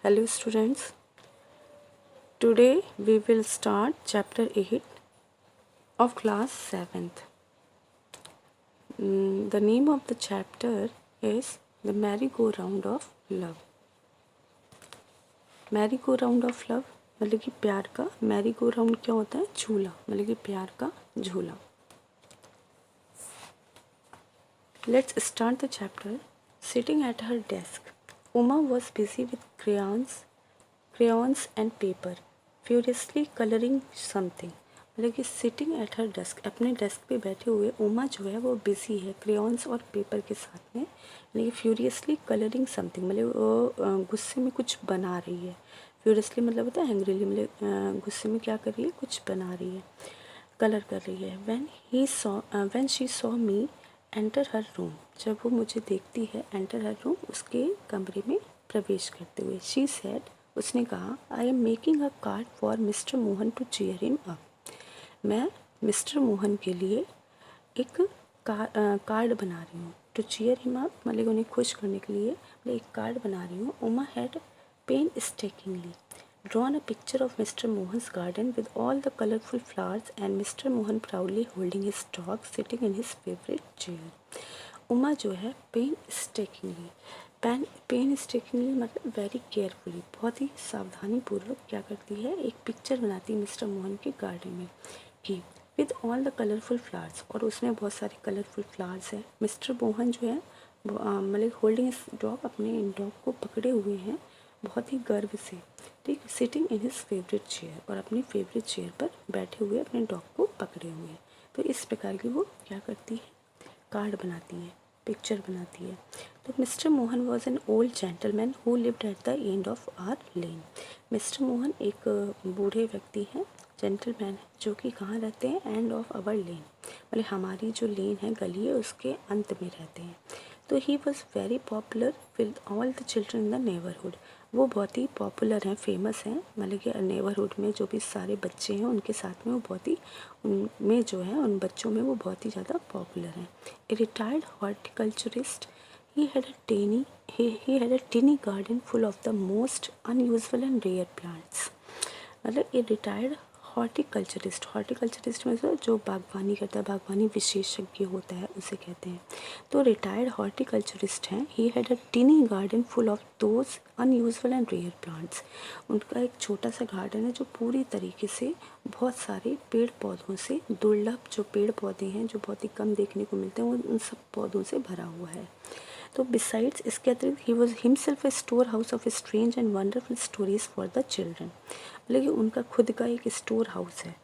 Hello students, today we will start chapter 8 of class 7th. The name of the chapter is The Merry-Go-Round of Love. Merry-Go-Round of Love मतलब कि प्यार का Mary go round क्या होता है? झूला, मतलब कि प्यार का झूला. Let's start the chapter. Sitting at her desk, Uma was busy with crayons and paper, furiously coloring something. मतलब कि सिटिंग एट हर डेस्क, अपने डेस्क पे बैठे हुए उमा जो है वो बिजी है क्रेयॉन्स और पेपर के साथ में, यानी कि फ्यूरियसली कलरिंग समथिंग, मतलब वो गुस्से में कुछ बना रही है. फ्यूरियसली मतलब होता है एंग्रीली, मतलब गुस्से में क्या कर रही है, कुछ बना रही है, कलर कर रही है. When she saw me enter her room, जब वो मुझे देखती है, एंटर हर रूम, उसके कमरे में प्रवेश करते हुए, शी सेड, उसने कहा, I am making a card for mister Mohan to cheer him up. मैं मिस्टर मोहन के लिए एक कार्ड बना रही हूँ. टू चीयर हिम अप मतलब उन्हें खुश करने के लिए मैं एक कार्ड बना रही हूँ. Uma had painstakingly drawn a picture of Mr. Mohan's garden with all the colorful flowers and Mr. Mohan proudly holding his dog sitting in his favorite chair. Uma जो है पेनस्टेकिंगली मतलब वेरी केयरफुली, बहुत ही सावधानी पूर्वक क्या करती है, एक पिक्चर बनाती है मिस्टर मोहन के गार्डन में की with all the colourful flowers, और उसमें बहुत सारे कलरफुल फ्लावर्स हैं. मिस्टर मोहन जो है मतलब होल्डिंग इस डॉग, अपने डॉग को पकड़े हुए हैं बहुत ही गर्व से, ठीक, sitting in his favourite chair, और अपनी फेवरेट चेयर पर बैठे हुए अपने डॉग को पकड़े हुए हैं. तो इस प्रकार की वो क्या करती है, कार्ड बनाती है, पिक्चर बनाती है. तो Mr Mohan was an old gentleman who lived at the end of our lane. Mr Mohan एक बूढ़े व्यक्ति हैं, जेंटलमैन है, जो कि कहाँ रहते हैं, एंड ऑफ आवर लेन, मतलब हमारी जो लेन है, गली है, उसके अंत में रहते हैं. तो he was very popular with all the children in the neighbourhood. वो बहुत ही पॉपुलर हैं, फेमस हैं, मतलब कि नेबरहुड में जो भी सारे बच्चे हैं उनके साथ में वो बहुत ही, उनमें जो है उन बच्चों में वो बहुत ही ज़्यादा पॉपुलर हैं. A retired horticulturist, he had a tiny garden full of the most unusual and rare plants. मतलब ए रिटायर्ड हॉर्टिकल्चरिस्ट मतलब जो बागवानी करता है, बागवानी विशेषज्ञ होता है, उसे कहते हैं. तो रिटायर्ड हॉर्टिकल्चरिस्ट हैं. He had a tiny garden full of those unusual and rare plants. उनका एक छोटा सा गार्डन है जो पूरी तरीके से बहुत सारे पेड़ पौधों से, दुर्लभ जो पेड़ पौधे हैं जो बहुत ही कम देखने को मिलते हैं, वो उन सब पौधों से भरा हुआ है. तो बिसाइड्स, इसके अतिरिक्त, he was himself A store house of strange and wonderful stories for the children. मतलब कि उनका खुद का एक स्टोर हाउस है,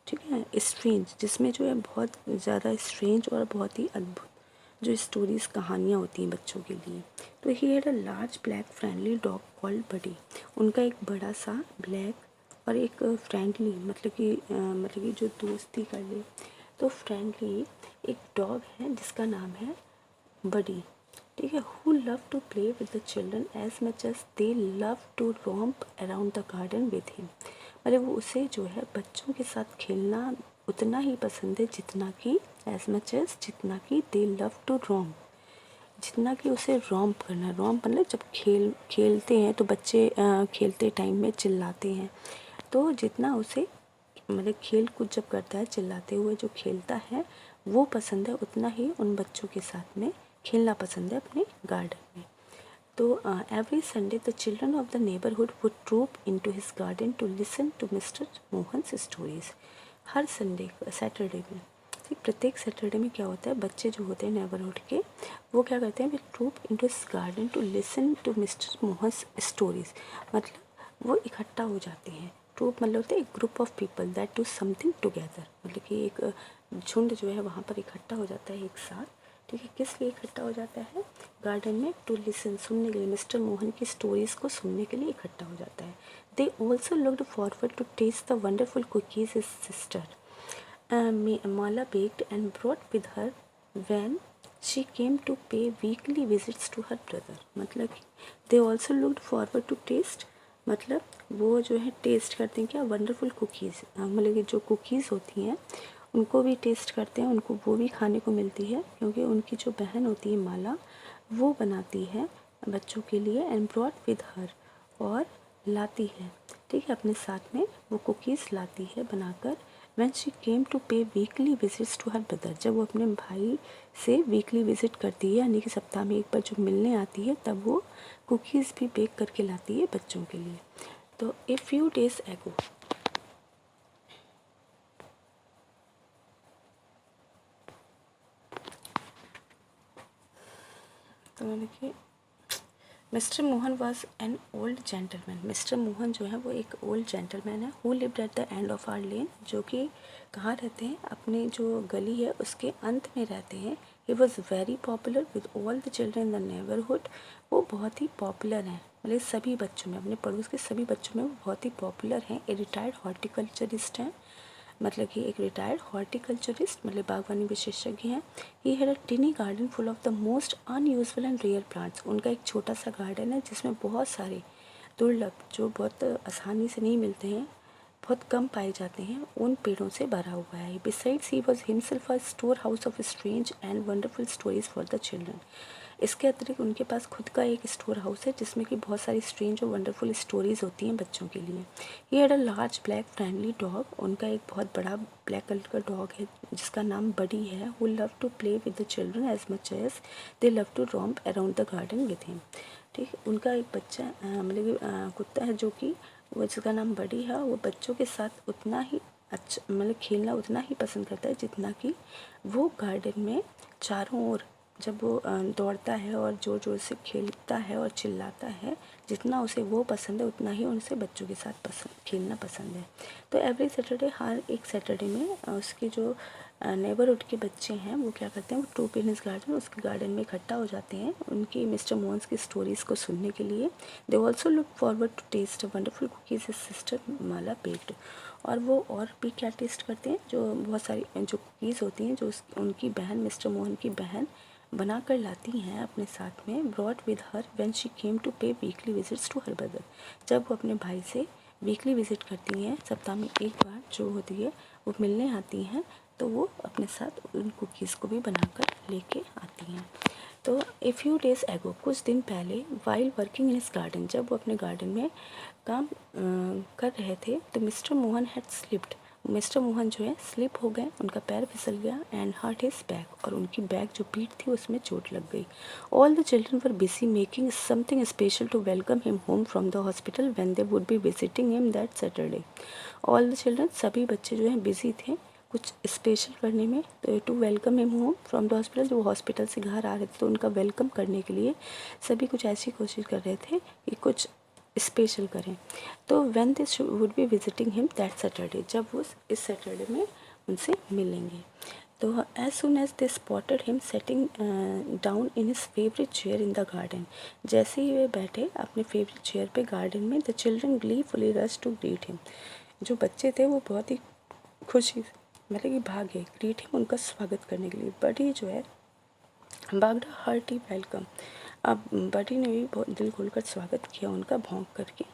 ठीक है, स्ट्रेंज, जिसमें जो है बहुत ज़्यादा स्ट्रेंज और बहुत ही अद्भुत जो स्टोरीज़, कहानियाँ होती हैं बच्चों के लिए. तो he had a large black friendly dog called Buddy. उनका एक बड़ा सा ब्लैक और एक फ्रेंडली मतलब कि जो दोस्ती कर ले, तो फ्रेंडली एक डॉग है जिसका नाम है बडी, ठीक है. Who love to play with the children as much as they love to romp around the garden with him. मतलब वो उसे जो है बच्चों के साथ खेलना उतना ही पसंद है जितना कि जितना कि दे लव टू रोम्प, जितना कि उसे रोम्प करना. रोम्प मतलब जब खेलते हैं तो बच्चे खेलते टाइम में चिल्लाते हैं, तो जितना उसे मतलब खेल कूद जब करता है चिल्लाते हुए जो खेलता है वो पसंद है, उतना ही उन बच्चों के साथ में खेलना पसंद है अपने गार्डन में. तो every Sunday the children of the neighbourhood would troop into his garden to listen to Mr Mohan's stories. हर संडे सैटरडे में, ठीक, प्रत्येक सैटरडे में क्या होता है, बच्चे जो होते हैं नेबरहुड के, वो क्या करते हैं, troop into his garden to listen to Mr Mohan's stories. मतलब वो इकट्ठा हो जाते हैं. ट्रूप मतलब होता है एक group of people that do something together, मतलब कि एक झुंड जो है वहाँ पर इकट्ठा हो जाता है एक साथ, ठीक है. किस लिए इकट्ठा हो जाता है, गार्डन में, टू लिसन, सुनने के लिए, मिस्टर मोहन की स्टोरीज़ को सुनने के लिए इकट्ठा हो जाता है. They also looked forward to taste the wonderful cookies his sister Mala baked and brought with her when she came to pay weekly visits to her brother. मतलब कि they also looked forward to taste, मतलब वो जो है test करते हैं क्या, wonderful cookies, मतलब कि जो कुकीज़ होती हैं उनको भी टेस्ट करते हैं, उनको वो भी खाने को मिलती है, क्योंकि उनकी जो बहन होती है माला, वो बनाती है बच्चों के लिए. एंड ब्रॉट विद हर, और लाती है, ठीक है, अपने साथ में वो कुकीज़ लाती है बनाकर। When she came to pay weekly visits to her brother, जब वो अपने भाई से वीकली विजिट करती है यानी कि सप्ताह में एक बार जब मिलने आती है, तब वो कुकीज़ भी बेक करके लाती है बच्चों के लिए। तो ए फ्यू डेज एगो, तो देखिए Mr Mohan was an old gentleman. Mr Mohan जो है वो एक ओल्ड जेंटलमैन है। Who lived at the end of our lane, जो कि कहाँ रहते हैं, अपने जो गली है उसके अंत में रहते हैं। He was very popular with all the children in the neighbourhood. वो बहुत ही पॉपुलर हैं, मतलब सभी बच्चों में, अपने पड़ोस के सभी बच्चों में वो बहुत ही पॉपुलर हैं। ए रिटायर्ड हॉर्टिकल्चरिस्ट हैं, मतलब कि एक रिटायर्ड हॉर्टिकल्चरिस्ट मतलब बागवानी विशेषज्ञ हैं। He had a tiny garden full of the most unusual and rare plants. उनका एक छोटा सा गार्डन है जिसमें बहुत सारे दुर्लभ, जो बहुत आसानी से नहीं मिलते हैं, बहुत कम पाए जाते हैं, उन पेड़ों से भरा हुआ है। Besides he was himself a store house of strange and wonderful stories for the children. इसके अतिरिक्त उनके पास खुद का एक स्टोर हाउस है जिसमें कि बहुत सारी स्ट्रेंज और वंडरफुल स्टोरीज होती हैं बच्चों के लिए। ये had a large black friendly dog. उनका एक बहुत बड़ा ब्लैक कलर का डॉग है जिसका नाम बडी है। Who love to play with the children as much as they love to romp around the garden with him. ठीक है, उनका एक बच्चा मतलब कि कुत्ता है जो कि वो जिसका नाम बडी है, वो बच्चों के साथ उतना ही अच्छा मतलब खेलना उतना ही पसंद करता है जितना कि वो गार्डन में चारों ओर जब वो दौड़ता है और ज़ोर ज़ोर से खेलता है और चिल्लाता है, जितना उसे वो पसंद है उतना ही उनसे बच्चों के साथ खेलना पसंद है। तो एवरी सैटरडे, हर एक सैटरडे में उसके जो नेबरहुड के बच्चे हैं वो क्या करते हैं, वो टू पेरेंट्स गार्डन, उसके गार्डन में इकट्ठा हो जाते हैं उनकी मिस्टर मोहन्स की स्टोरीज़ को सुनने के लिए। They also look forward to taste wonderful cookies his sister Mala baked. और वो और भी क्या टेस्ट करते हैं, जो बहुत सारी जो कुकीज़ होती हैं जो उनकी बहन, मिस्टर मोहन की बहन बना कर लाती हैं अपने साथ में। Brought with her when she came to pay weekly visits to her brother. जब वो अपने भाई से वीकली विजिट करती हैं, सप्ताह में एक बार जो होती है वो मिलने आती हैं, तो वो अपने साथ उन कुकीज़ को भी बनाकर लेके आती हैं। तो ए फ्यू डेज एगो, कुछ दिन पहले, while working in his garden, जब वो अपने गार्डन में काम कर रहे थे, तो Mr Mohan had slipped. Mister Mohan जो है स्लिप हो गए, उनका पैर फिसल गया एंड हर्ट हिज बैक, और उनकी बैक जो पीठ थी उसमें चोट लग गई। All the children were busy making something special to welcome him home from the hospital when they would be visiting him that Saturday. All the children, सभी बच्चे जो हैं बिजी थे कुछ स्पेशल करने में, तो to welcome him home from the hospital, जो हॉस्पिटल से घर आ रहे थे तो उनका वेलकम करने के लिए सभी कुछ ऐसी कोशिश कर रहे थे कि कुछ स्पेशल करें। तो when they would be visiting him that Saturday, जब वो इस सैटरडे में उनसे मिलेंगे। तो as soon as they spotted him setting down in his favourite chair in the garden, जैसे ही वे बैठे अपने फेवरेट चेयर पे गार्डन में, the children gleefully rush to greet him. जो बच्चे थे वो बहुत ही खुशी मतलब कि भागे ग्रीट हिम, उनका स्वागत करने के लिए। बडी जो है भागड हार्टी वेलकम, अब बडी ने भी बहुत दिल खोलकर स्वागत किया उनका भौंक करके।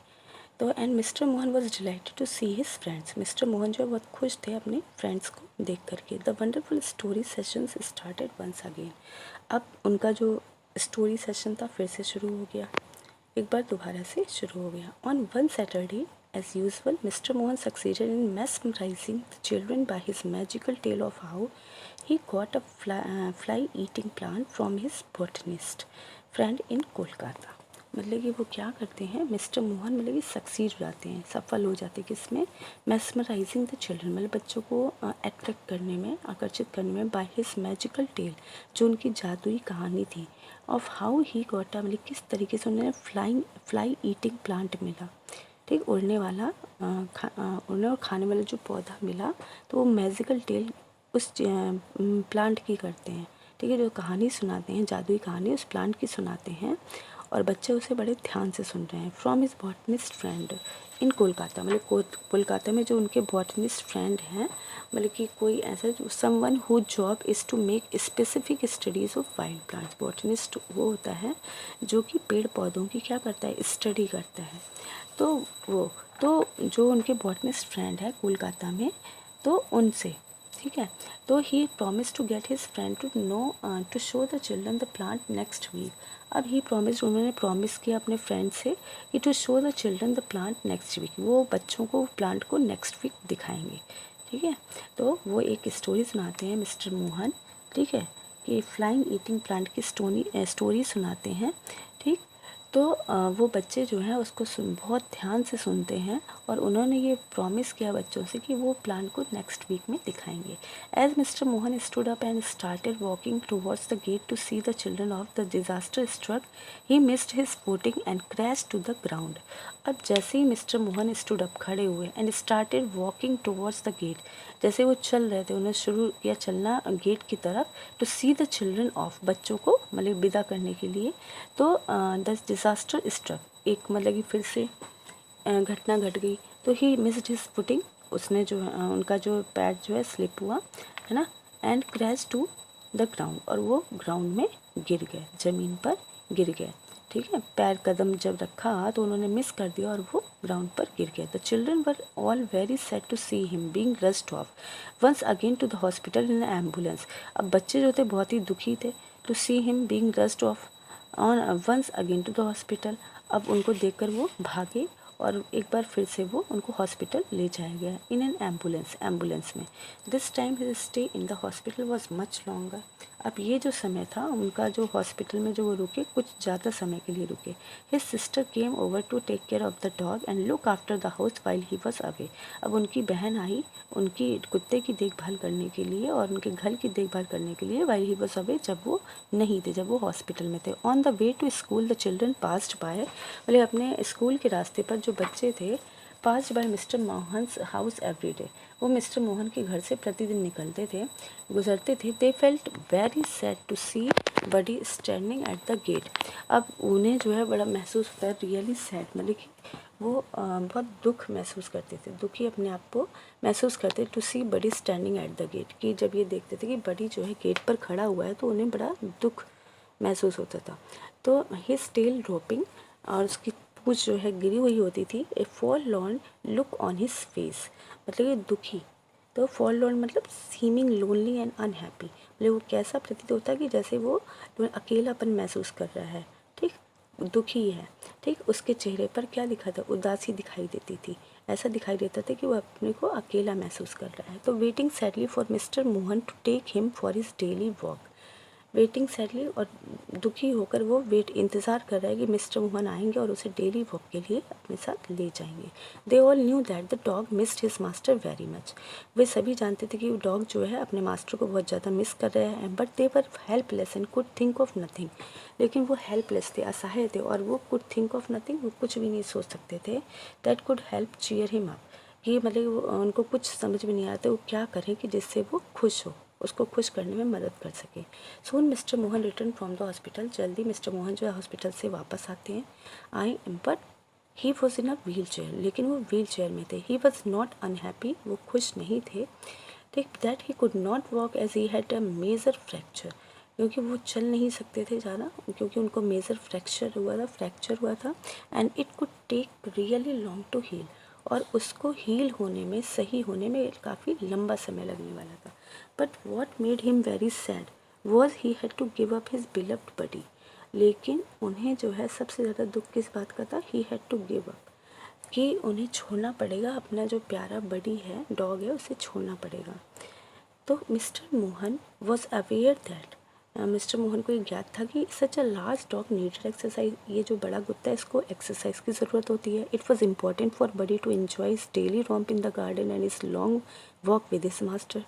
तो and Mr Mohan was delighted to see his friends, Mr Mohan जो है बहुत खुश थे अपने फ्रेंड्स को देख करके। The wonderful story sessions started once again, अब उनका जो स्टोरी सेशन था फिर से शुरू हो गया, एक बार दोबारा से शुरू हो गया। On one Saturday as usual, Mr. Mohan succeeded in mesmerizing the children by his magical tale of how he got a fly-eating plant from his botanist friend in Kolkata। मतलब कि वो क्या करते हैं, मिस्टर मोहन मतलब कि सक्सीड हो जाते हैं, सफल हो जाते हैं किसमें, मेस्मराइजिंग द चिल्ड्रन, मतलब बच्चों को अट्रैक्ट करने में, आकर्षित करने में, बाय हिज मैजिकल टेल, जो उनकी जादुई कहानी थी, ऑफ हाउ ही गॉट मतलब किस तरीके से उन्हें फ्लाई ईटिंग प्लांट मिला, ठीक, उड़ने वाला उड़ने और खाने वाला जो पौधा मिला, तो वो मैजिकल टेल उस प्लांट की करते हैं, ठीक है, जो कहानी सुनाते हैं, जादुई कहानी उस प्लांट की सुनाते हैं, और बच्चे उसे बड़े ध्यान से सुन रहे हैं। From his botanist friend in Kolkata, मतलब कोलकाता में जो उनके बॉटनिस्ट फ्रेंड हैं, मतलब कि कोई ऐसा someone who job is to make specific studies of wild plants. Botanist वो होता है जो कि पेड़ पौधों की क्या करता है, स्टडी करता है। तो जो उनके बॉटनिस्ट फ्रेंड है कोलकाता में, तो उनसे ठीक है। तो he promise to get his friend to show the children the plant next week. अब ही प्रॉमिस, उन्होंने प्रॉमिस किया अपने फ्रेंड से कि to show the children the plant next week, वो बच्चों को प्लांट को नेक्स्ट वीक दिखाएंगे। ठीक है। तो वो एक स्टोरी सुनाते हैं मिस्टर मोहन, ठीक है, कि फ्लाइंग ईटिंग प्लांट की स्टोरी सुनाते हैं। ठीक। तो वो बच्चे जो हैं उसको बहुत ध्यान से सुनते हैं और उन्होंने ये प्रॉमिस किया बच्चों से कि वो प्लान को नेक्स्ट वीक में दिखाएंगे। As mister Mohan stood up and started walking towards the gate to see the children of the disaster struck, he missed his footing and crash to the ground. अब जैसे ही मिस्टर मोहन स्टूड अप, खड़े हुए, and started walking towards the gate, जैसे वो चल रहे थे, उन्होंने शुरू किया चलना गेट की तरफ, to see the children of, बच्चों को मतलब विदा करने के लिए। तो द डिज़ास्टर स्ट्रक, एक मतलब कि फिर से घटना घट गई। तो ही मिस्ड हिज फुटिंग, उसने जो उनका जो पैर जो है स्लिप हुआ, है ना, and crash to the ground, और वो ग्राउंड में गिर गए, ज़मीन पर गिर गए। ठीक है। पैर कदम जब रखा तो उन्होंने मिस कर दिया और वो ग्राउंड पर गिर गए। The children were all very sad to see him being rushed off once again to the hospital in ambulance. अब बच्चे जो थे बहुत ही दुखी थे, to see him being rushed off on once again to the hospital. अब उनको देखकर वो भागे और एक बार फिर से वो उनको हॉस्पिटल ले जाया गया इन एन एम्बुलेंस में। This time his stay in the hospital was much longer. अब ये जो समय था उनका, जो हॉस्पिटल में जो वो रुके, कुछ ज़्यादा समय के लिए रुके। His sister came over to take care of the dog and look after the house while he was away. अब उनकी बहन आई उनकी कुत्ते की देखभाल करने के लिए और उनके घर की देखभाल करने के लिए, वाइल ही वॉज अवे, जब वो नहीं थे, जब वो हॉस्पिटल में थे। On the way to school the children passed by, मतलब अपने स्कूल के रास्ते पर जो बच्चे थे, passed by mister Mohan's house every day, वो मिस्टर मोहन के घर से प्रतिदिन निकलते थे, गुजरते थे। They felt very sad to see Buddy standing at the gate. अब उन्हें जो है बड़ा महसूस होता है, रियली सैड, मतलब कि वो बहुत दुख महसूस करते थे, दुखी अपने आप को महसूस करते, to see Buddy standing at the gate, कि जब ये देखते थे कि बडी जो है गेट पर खड़ा हुआ है तो उन्हें बड़ा दुख महसूस होता था। तो हिज टेल ड्रॉपिंग, और उसकी पूंछ जो है गिरी हुई होती थी। ए फॉरलॉर्न लुक ऑन हिज फेस, मतलब ये दुखी। तो फॉरलॉर्न मतलब सीमिंग लोनली एंड अनहैप्पी, मतलब वो कैसा प्रतीत होता है कि जैसे वो अकेलापन महसूस कर रहा है, ठीक, दुखी है। ठीक, उसके चेहरे पर क्या दिखा था, उदासी दिखाई देती थी, ऐसा दिखाई देता था कि वो अपने को अकेला महसूस कर रहा है। तो waiting sadly for mister Mohan to take him for his daily walk, waiting sadly, और दुखी होकर वो इंतज़ार कर रहा है कि मिस्टर मोहन आएंगे और उसे डेली वॉक के लिए अपने साथ ले जाएंगे। They all knew that the dog missed his master very much, वे सभी जानते थे कि वो डॉग जो है अपने मास्टर को बहुत ज़्यादा मिस कर रहे हैं। But they were helpless and could think of nothing, लेकिन वो हेल्पलेस थे, असहाय थे, और वो कुड थिंक ऑफ नथिंग, वो कुछ भी नहीं सोच सकते थे, that could help cheer him up, कि मतलब उनको कुछ समझ में नहीं आता वो क्या करें कि जिससे वो खुश हो, उसको खुश करने में मदद कर सके। Soon Mr Mohan return from the hospital, जल्दी मिस्टर मोहन जो है हॉस्पिटल से वापस आते हैं, आए, but he was in a wheelchair, लेकिन वो व्हील चेयर में थे। ही वॉज नॉट अनहैप्पी, वो खुश नहीं थे। ठीक, that he could not walk as he had a major fracture, क्योंकि वो चल नहीं सकते थे ज़्यादा, क्योंकि उनको मेजर फ्रैक्चर हुआ था। And it could take really long to heal, और उसको हील होने में, सही होने में काफ़ी लंबा समय लगने वाला था। But what made him very sad was he had to give up his beloved Buddy, लेकिन उन्हें जो है सबसे ज़्यादा दुख किस बात का था, he had to give up, कि उन्हें छोड़ना पड़ेगा, अपना जो प्यारा बडी है, डॉग है, उसे छोड़ना पड़ेगा। तो Mr Mohan was aware that, Mr Mohan को ये ज्ञात था कि such a large dog needed exercise, ये जो बड़ा कुत्ता है इसको एक्सरसाइज की ज़रूरत होती है। It was important for Buddy to enjoy his daily romp in the garden and is long walk with his master,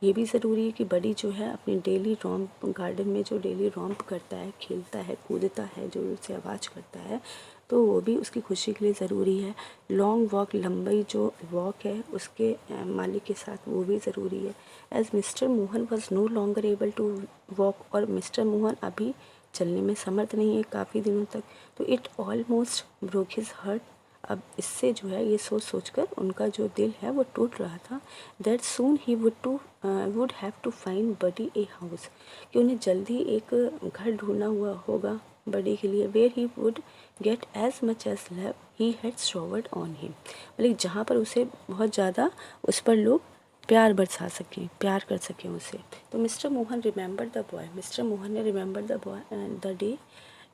ये भी ज़रूरी है कि बडी जो है अपनी डेली रॉम्प, गार्डन में जो डेली रॉम्प करता है, खेलता है, कूदता है, जो उसे आवाज़ करता है, तो वो भी उसकी खुशी के लिए ज़रूरी है। लॉन्ग वॉक, लंबी जो वॉक है उसके मालिक के साथ, वो भी ज़रूरी है। As mister Mohan was no longer able to walk, और मिस्टर मोहन अभी चलने में समर्थ नहीं है काफ़ी दिनों तक, तो it almost broke his heart. अब इससे जो है ये सोच कर उनका जो दिल है वो टूट रहा था। That soon he would have to find Buddy a house, कि उन्हें जल्दी एक घर ढूंढना हुआ होगा बडी के लिए, where he would get as much as love he had showered on him, मतलब जहाँ पर उसे बहुत ज़्यादा उस पर लोग प्यार बरसा सकें, प्यार कर सकें उसे। तो Mr Mohan remember the boy, Mr Mohan ने remember the boy the day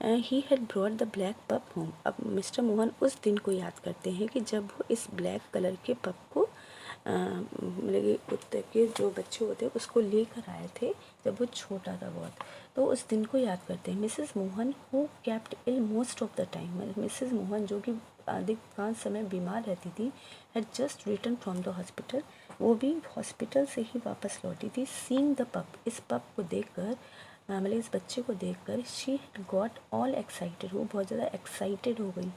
he had brought the black pup home. अब मिस्टर मोहन उस दिन को याद करते हैं कि जब वो इस ब्लैक कलर के पप को मतलब कि कुत्ते के जो बच्चे होते हैं उसको लेकर आए थे जब वो छोटा था बहुत, तो उस दिन को याद करते हैं। Mrs Mohan who kept ill most of the time, Mrs Mohan जो कि अधिकांश समय बीमार रहती थी, had just return from the hospital, वो भी हॉस्पिटल से ही वापस लौटी थी। सीइंग द पप, इस पप को देखकर मतलब इस बच्चे को देखकर she had got all excited, वो बहुत ज़्यादा एक्साइटेड हो गई,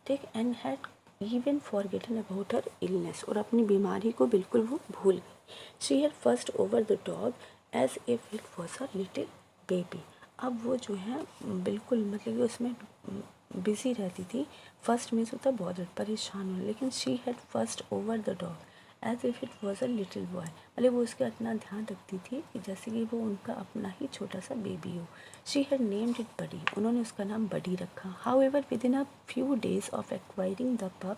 ठीक, and had even forgotten about her illness, और अपनी बीमारी को बिल्कुल वो भूल गई। She had first over the dog as if it was a little baby. अब वो जो है बिल्कुल मतलब कि उसमें बिजी रहती थी। फर्स्ट मीन्स होता है बहुत परेशान होना, लेकिन she had first over the dog as if it was a little boy, मतलब वो उसका इतना ध्यान रखती थी कि जैसे कि वो उनका अपना ही छोटा सा बेबी हो। शी हैड नेम्ड इट बडी, उन्होंने उसका नाम बडी रखा। How ever with in a few days of acquiring the पप,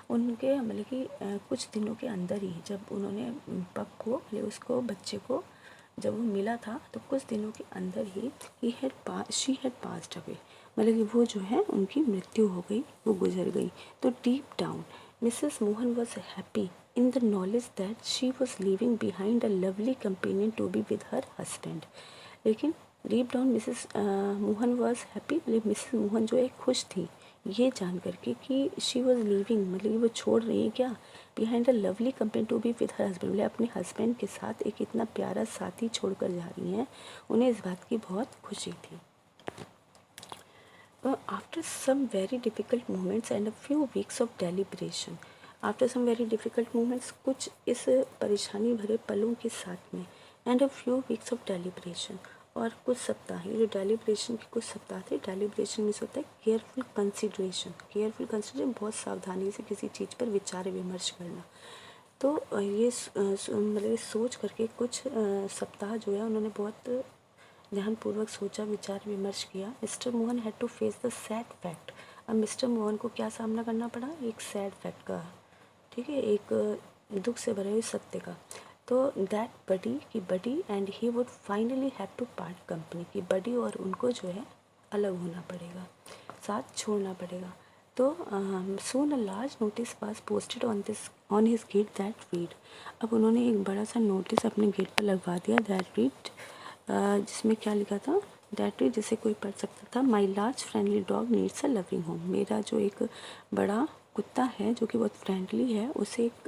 उनके मतलब कि कुछ दिनों के अंदर ही जब उन्होंने पप को मतलब उसको बच्चे को जब वो मिला था तो कुछ दिनों के अंदर ही शी हैड पास्ड अवे, मतलब कि वो जो है उनकी मृत्यु हो गई, वो गुजर गई। तो deep down Mrs Mohan was happy in the knowledge that she was leaving behind a lovely companion to be with her husband। लेकिन deep down Mrs Mohan was happy, मतलब मिसेस मोहन जो है खुश थी ये जान करके कि शी वॉज लिविंग, मतलब कि वो छोड़ रही है क्या, behind a lovely company to be with her husband, मतलब अपने हस्बैंड के साथ एक इतना प्यारा साथी छोड़कर जा रही हैं। उन्हें इस बात की बहुत खुशी थी। After some very difficult moments and a few weeks of deliberation, after some very difficult moments, कुछ इस परेशानी भरे पलों के साथ में, and a few weeks of deliberation, और कुछ सप्ताह, ये जो डेलिब्रेशन के कुछ सप्ताह थे, डेलिब्रेशन मीन्स होता है केयरफुल कंसिडरेशन, केयरफुल कंसिडरेशन बहुत सावधानी से किसी चीज़ पर विचार विमर्श करना। तो ये मतलब सोच करके कुछ सप्ताह जो है उन्होंने बहुत ध्यानपूर्वक सोचा, विचार विमर्श किया। Mister Mohan had to face the sad fact, अब मिस्टर मोहन को क्या सामना करना पड़ा, एक सैड फैक्ट का, ठीक है, एक दुख से भरे हुए सत्य का। तो दैट बडी की Buddy and he would finally have to part company, की बडी और उनको जो है अलग होना पड़ेगा, साथ छोड़ना पड़ेगा। तो soon a large notice was posted on his gate that read, अब उन्होंने एक बड़ा सा नोटिस अपने गेट पर लगवा दिया, दैट रीड जिसमें क्या लिखा था, दैट रीड जिसे कोई पढ़ सकता था, my large friendly dog needs a loving home, मेरा जो एक बड़ा कुत्ता है जो कि बहुत फ्रेंडली है उसे एक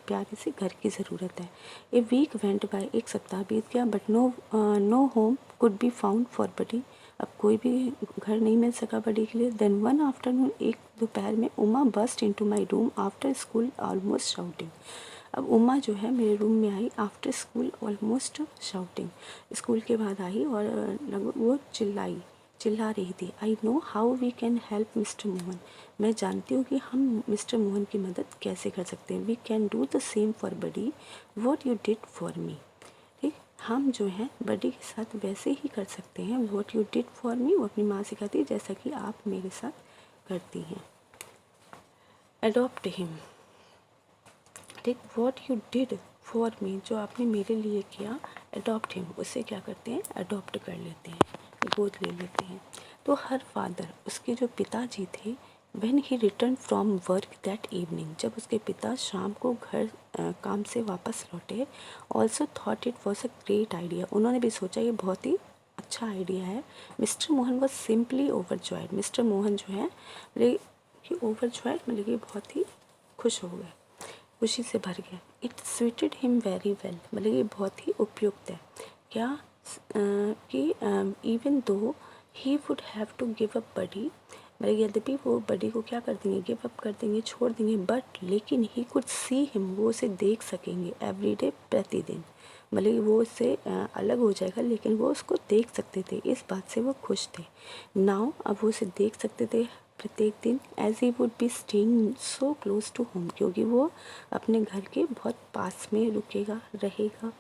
प्यारे से घर की ज़रूरत है। ए वीक वेंट बाय, एक सप्ताह बीत गया, but no home could be found for Buddy, अब कोई भी घर नहीं मिल सका बडी के लिए। देन वन आफ्टरनून, एक दोपहर में, Uma burst into my room after school almost shouting, अब उमा जो है मेरे रूम में आई after school almost shouting, school के बाद आई और लगभग वो चिल्ला रही थी। I know how we can help Mr Mohan, मैं जानती हूँ कि हम मिस्टर मोहन की मदद कैसे कर सकते हैं। We can do the same for Buddy what you did for me, ठीक, हम जो है बडी के साथ वैसे ही कर सकते हैं, वॉट यू डिड फॉर मी, वो अपनी माँ से कहती है जैसा कि आप मेरे साथ करती हैं। अडॉप्ट हिम, ठीक, वॉट यू डिड फॉर मी, जो आपने मेरे लिए किया, अडॉप्ट हिम, उसे क्या करते हैं, अडॉप्ट कर लेते हैं, गोद ले लेते हैं। तो हर फादर, उसके जो पिताजी थे, when he return from work that evening, जब उसके पिता शाम को घर काम से वापस लौटे, also thought it was a great idea, उन्होंने भी सोचा ये बहुत ही अच्छा आइडिया है। Mister Mohan was simply overjoyed, mister Mohan जो है मतलब कि ओवरजॉयड मतलब कि बहुत ही खुश हो गए, खुशी से भर गया। It sweetened him very well, मतलब ये बहुत ही उपयुक्त है क्या कि even though he would have to give up Buddy, मतलब यद्यपि वो बडी को क्या कर देंगे, गिव अप कर देंगे, छोड़ देंगे, बट लेकिन ही कुड सी हिम, वो उसे देख सकेंगे एवरीडे, प्रतिदिन, मतलब वो उससे अलग हो जाएगा लेकिन वो उसको देख सकते थे, इस बात से वो खुश थे। नाउ, अब वो उसे देख सकते थे प्रत्येक दिन, as he would be staying so close to home, क्योंकि वो अपने घर के बहुत पास में रुकेगा रहेगा।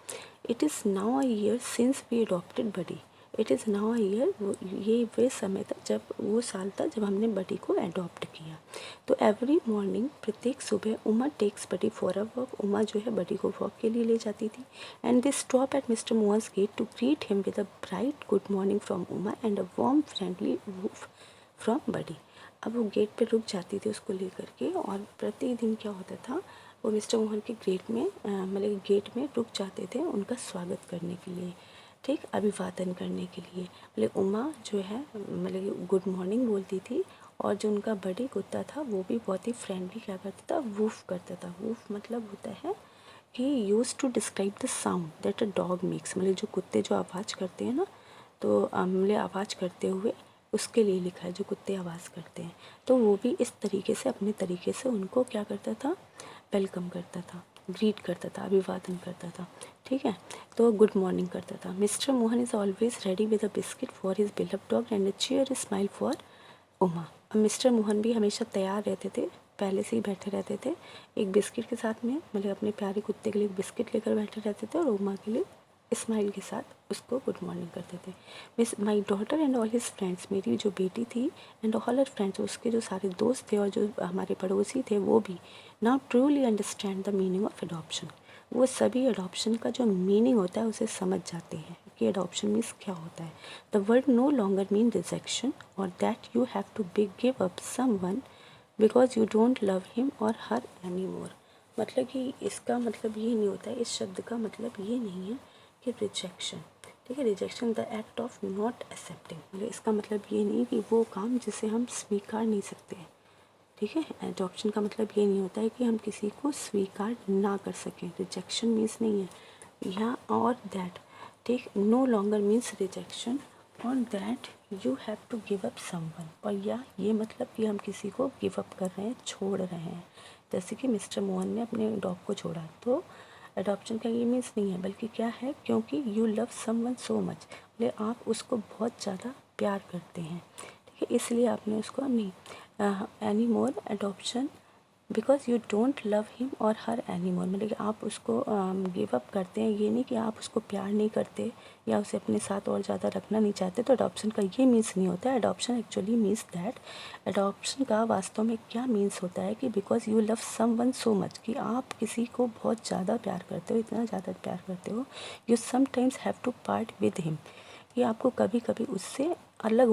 It is now a year since we adopted Buddy, it is now a year, ये वे समय था जब वो साल था जब हमने बडी को अडॉप्ट किया। तो एवरी मॉर्निंग, प्रत्येक सुबह Uma takes Buddy for a walk, Uma जो है बडी को वॉक के लिए ले जाती थी। And they stop at Mr Mohan's gate to greet him with a bright good morning from Uma and a warm friendly woof from Buddy. अब वो गेट पे रुक जाती थी उसको लेकर के, और प्रतिदिन क्या होता था, वो मिस्टर मोहन के गेट में मतलब गेट में रुक जाते थे उनका स्वागत करने के लिए, ठीक, अभिवादन करने के लिए। मतलब उमा जो है मतलब गुड मॉर्निंग बोलती थी, और जो उनका बड़ी कुत्ता था वो भी बहुत ही फ्रेंडली क्या करता था, वूफ करता था। वूफ मतलब होता है कि use to describe the sound that a dog makes, मतलब जो कुत्ते जो आवाज़ करते हैं ना, तो मतलब आवाज़ करते हुए उसके लिए लिखा है, जो कुत्ते आवाज़ करते हैं। तो वो भी इस तरीके से अपने तरीके से उनको क्या करता था, वेलकम करता था, ग्रीट करता था, अभिवादन करता था, ठीक है। तो गुड मॉर्निंग करता था। Mister Mohan is always ready with a biscuit for his beloved dog and a cheer smile for Uma. अब मिस्टर मोहन भी हमेशा तैयार रहते थे, पहले से ही बैठे रहते थे एक बिस्किट के साथ में, मतलब अपने प्यारे कुत्ते के लिए एक बिस्किट लेकर बैठे रहते थे, और उमा के लिए स्माइल के साथ उसको गुड मॉर्निंग करते थे। Miss my daughter and all his friends, मेरी जो बेटी थी, एंड ऑल हर फ्रेंड्स, उसके जो सारे दोस्त थे और जो हमारे पड़ोसी थे वो भी, now truly understand the meaning of adoption. वो सभी अडॉप्शन का जो मीनिंग होता है उसे समझ जाते हैं कि अडॉप्शन मीन्स क्या होता है। The word no longer mean rejection और that you have to give up someone because you don't love him और हर एनी मोर। मतलब कि इसका मतलब ये नहीं होता है, इस शब्द का मतलब ये नहीं है कि रिजेक्शन, ठीक है, rejection the act of not accepting, मतलब इसका मतलब ये नहीं कि वो काम जिसे हम स्वीकार नहीं सकते, ठीक है। एडॉप्शन का मतलब ये नहीं होता है कि हम किसी को स्वीकार ना कर सकें, रिजेक्शन मीन्स नहीं है यहाँ, और दैट, ठीक, नो लॉन्गर मीन्स रिजेक्शन, और that you have to give up someone, और या ये मतलब कि हम किसी को गिव अप कर रहे हैं, छोड़ रहे हैं, जैसे कि मिस्टर मोहन ने अपने डॉग को छोड़ा। तो अडॉप्शन का ये मीन्स नहीं है, बल्कि क्या है, क्योंकि you love someone so much, मतलब आप उसको बहुत ज़्यादा प्यार करते हैं, ठीक है, इसलिए आपने उसको नहीं any more adoption because you don't love him और हर एनी मोर, मतलब कि आप उसको गिव अप करते हैं, ये नहीं कि आप उसको प्यार नहीं करते या उसे अपने साथ और ज़्यादा रखना नहीं चाहते। तो अडॉप्शन का ये मीन्स नहीं होता है। Adoption actually means that, adoption का वास्तव में क्या मीन्स होता है कि because you love someone so much, कि आप किसी को बहुत ज़्यादा प्यार करते हो, इतना ज़्यादा प्यार करते हो, you sometimes have to part with him, कि आपको कभी कभी उससे अलग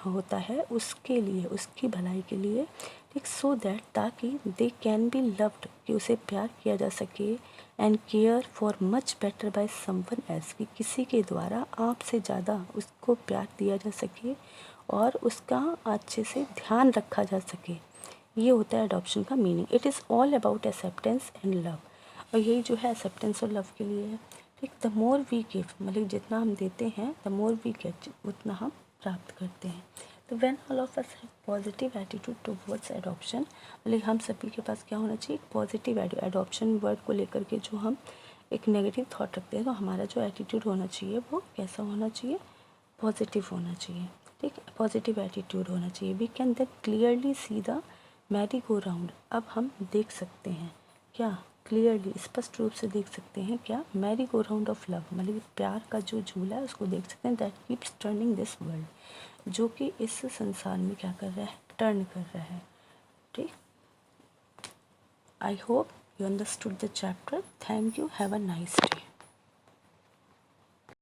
होता है उसके लिए, उसकी भलाई के लिए, ठीक, सो दैट, ताकि दे कैन बी लव्ड, कि उसे प्यार किया जा सके, and care for much better by someone else, कि किसी के द्वारा आपसे ज़्यादा उसको प्यार दिया जा सके और उसका अच्छे से ध्यान रखा जा सके। ये होता है अडॉप्शन का meaning. It is all about acceptance and love, और यही जो है एक्सेप्टेंस और लव के लिए है, ठीक। द मोर वी गिव, मतलब जितना हम देते हैं, द मोर वी गेट, उतना हम प्राप्त करते हैं। तो when all of us have positive attitude towards adoption, मतलब हम सभी के पास क्या होना चाहिए, पॉजिटिव एडॉप्शन वर्ड को लेकर के जो हम एक नेगेटिव थॉट रखते हैं, तो हमारा जो एटीट्यूड होना चाहिए वो कैसा होना चाहिए, पॉजिटिव होना चाहिए, ठीक, पॉजिटिव एटीट्यूड होना चाहिए। We can then clearly see the merry go round, अब हम देख सकते हैं क्या, क्लियरली, स्पष्ट रूप से देख सकते हैं क्या, Mary go round of love, मतलब प्यार का जो झूला है उसको देख सकते हैं, that keeps turning this world, जो कि इस संसार में क्या कर रहा है, टर्न कर रहा है, ठीक। I hope you understood the chapter. Thank you, have a nice day.